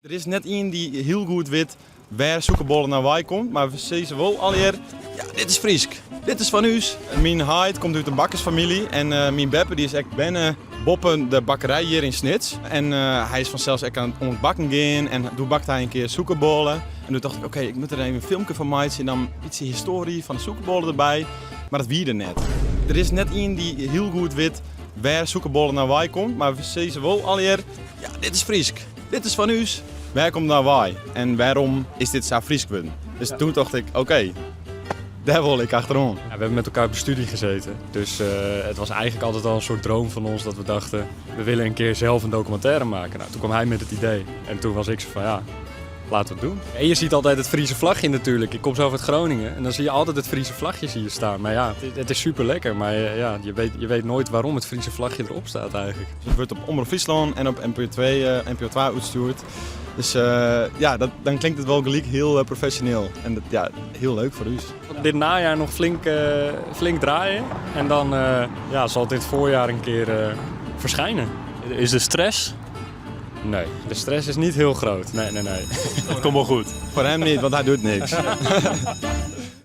Er is net iemand die heel goed weet waar zoekenbollen naar wij komt, maar we zien wel alweer, ja, dit is Friesk. Dit is van huis. Mijn Heid komt uit een bakkersfamilie en mijn Beppe die is echt binnen boppen de bakkerij hier in Snits. En hij is vanzelfs echt aan het ontbakken gaan en toen bakte hij een keer zoekenbollen. En toen dacht ik, oké, ik moet er even een filmpje van maken en dan iets de historie van de zoekenbollen erbij. Maar dat wie er net. Er is net iemand die heel goed weet waar zoekenbollen naar wij komt, maar we zien wel alweer, ja, dit is Friesk. Dit is van huis. Waar komt naar wij? En waarom is dit zo Friesk geworden? Dus toen dacht ik, oké, daar wil ik achterom. Ja, we hebben met elkaar op de studie gezeten. Dus het was eigenlijk altijd al een soort droom van ons dat we dachten, we willen een keer zelf een documentaire maken. Nou, toen kwam hij met het idee. En toen was ik zo van, ja, laten we het doen. En je ziet altijd het Friese vlagje natuurlijk. Ik kom zo uit Groningen en dan zie je altijd het Friese vlagje hier staan. Maar ja, het is super lekker. Maar ja, je weet nooit waarom het Friese vlagje erop staat eigenlijk. Het wordt op Omroep Friesland en op NPO 2 uitgestuurd. Dus ja, dan klinkt het wel gelijk heel professioneel. En dat, ja, heel leuk voor u. Dit najaar nog flink draaien. En dan ja, zal het dit voorjaar een keer verschijnen. Is de stress? Nee, de stress is niet heel groot. Nee. Dat komt wel goed. Voor hem niet, want hij doet niks.